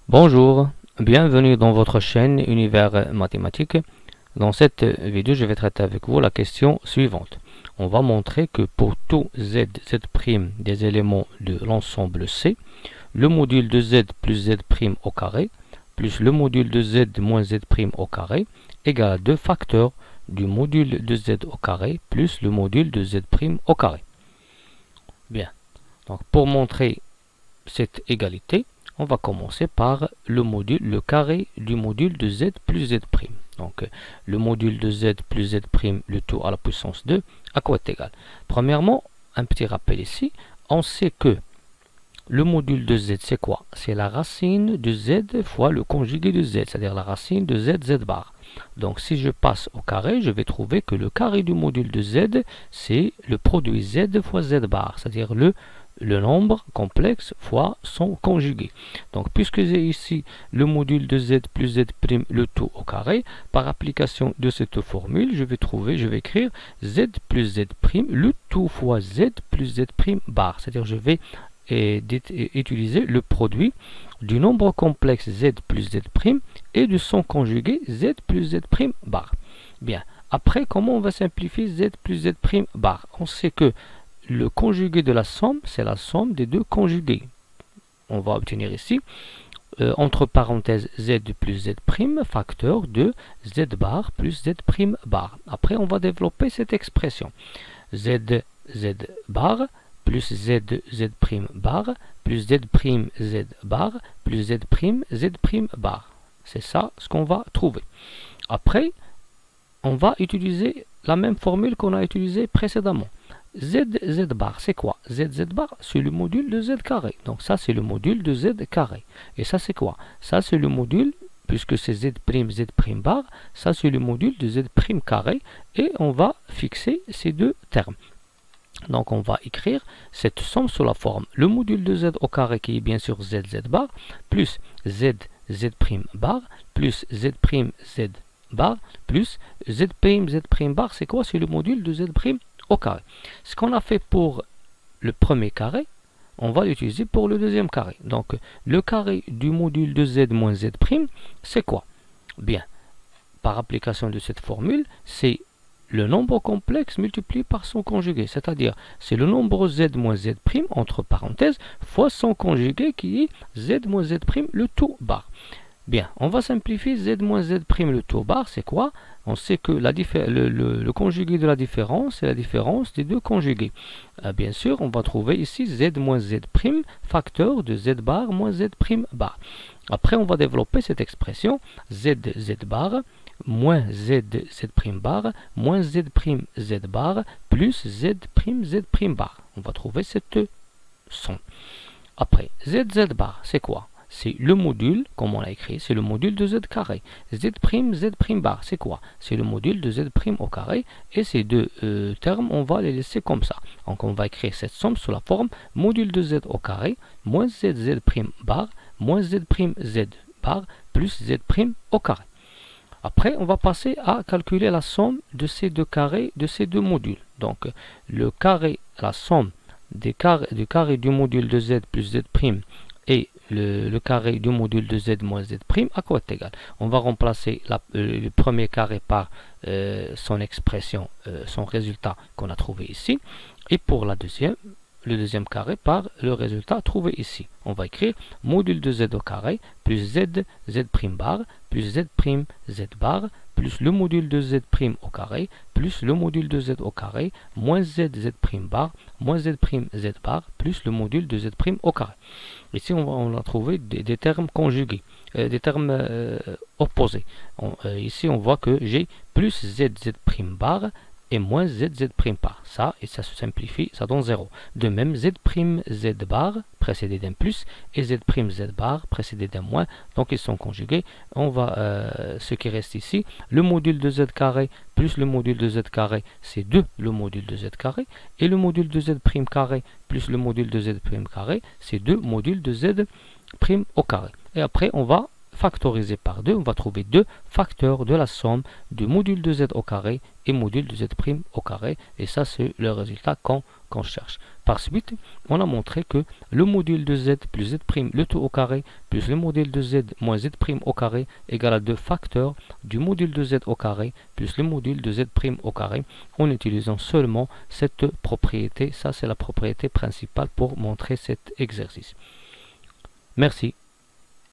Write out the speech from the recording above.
Bonjour, bienvenue dans votre chaîne Univers Mathématique. Dans cette vidéo, je vais traiter avec vous la question suivante. On va montrer que pour tout z, z' des éléments de l'ensemble C, le module de z plus z' au carré plus le module de z moins z' au carré égale à 2 facteurs du module de z au carré plus le module de z' au carré. Bien, donc pour montrer cette égalité, on va commencer par le carré du module de z plus z'. Donc, le module de z plus z', le tout à la puissance 2, à quoi est égal? Premièrement, un petit rappel ici, on sait que le module de z, c'est quoi? C'est la racine de z fois le conjugué de z, c'est-à-dire la racine de z, z bar. Donc, si je passe au carré, je vais trouver que le carré du module de z, c'est le produit z fois z bar, c'est-à-dire le nombre complexe fois son conjugué. Donc, puisque j'ai ici le module de z plus z', le tout au carré, par application de cette formule, je vais écrire z plus z', le tout fois z plus z' bar. C'est-à-dire, je vais utiliser le produit du nombre complexe z plus z' et de son conjugué z plus z' bar. Bien, après, comment on va simplifier z plus z' bar? On sait que le conjugué de la somme, c'est la somme des deux conjugués. On va obtenir ici, entre parenthèses, z plus z' facteur de z bar plus z' bar. Après, on va développer cette expression. Z bar plus z bar plus z z bar plus z bar. C'est ça ce qu'on va trouver. Après, on va utiliser la même formule qu'on a utilisée précédemment. Z bar, c'est quoi? Z bar, c'est le module de z carré. Donc ça, c'est le module de z carré. Et ça, c'est quoi? Ça, c'est le module, puisque c'est z' bar, ça, c'est le module de z' carré. Et on va fixer ces deux termes. Donc on va écrire cette somme sous la forme le module de z au carré, qui est bien sûr z bar, plus z bar, plus z bar, plus z' bar, c'est quoi? C'est le module de z' au carré. Ce qu'on a fait pour le premier carré, on va l'utiliser pour le deuxième carré. Donc, le carré du module de z moins z', c'est quoi? Bien, par application de cette formule, c'est le nombre complexe multiplié par son conjugué. C'est-à-dire, c'est le nombre z moins z', entre parenthèses, fois son conjugué qui est z moins z', le tout bar. Bien, on va simplifier z moins z', le tout bar, c'est quoi? On sait que le conjugué de la différence, c'est la différence des deux conjugués. Bien sûr, on va trouver ici z moins z', facteur de z bar moins z' bar. Après, on va développer cette expression z bar moins z bar moins z bar plus z bar. On va trouver cette somme. Après, z bar, c'est quoi? C'est le module, comme on l'a écrit, c'est le module de z carré. Z' bar, c'est quoi? C'est le module de z' au carré. Et ces deux termes, on va les laisser comme ça. Donc on va écrire cette somme sous la forme module de z au carré moins z bar moins z bar plus z' au carré. Après, on va passer à calculer la somme de ces deux carrés, de ces deux modules. Donc le carré, la somme du carré du module de z plus z' et le carré du module de z moins z', à quoi est égal? On va remplacer le premier carré par son expression, son résultat qu'on a trouvé ici. Et pour le deuxième carré par le résultat trouvé ici. On va écrire module de z au carré plus z bar plus z bar plus le module de z' au carré plus le module de z au carré moins z bar moins z bar plus le module de z' au carré. Ici, on va trouver des termes conjugués, des termes opposés. Ici, on voit que j'ai plus z bar et moins z bar. Ça, et ça se simplifie, ça donne 0. De même, z' bar précédé d'un plus et z' bar précédé d'un moins. Donc, ils sont conjugués. On va, ce qui reste ici, le module de z carré plus le module de z carré, c'est 2 le module de z carré. Et le module de z' carré plus le module de z' carré, c'est 2 modules de z' au carré. Et après, on va factoriser par 2, on va trouver 2 facteurs de la somme du module de z au carré et module de z' au carré. Et ça, c'est le résultat qu'on cherche. Par suite, on a montré que le module de z plus z' le tout au carré plus le module de z moins z' au carré égale à 2 facteurs du module de z au carré plus le module de z' au carré en utilisant seulement cette propriété. Ça, c'est la propriété principale pour montrer cet exercice. Merci.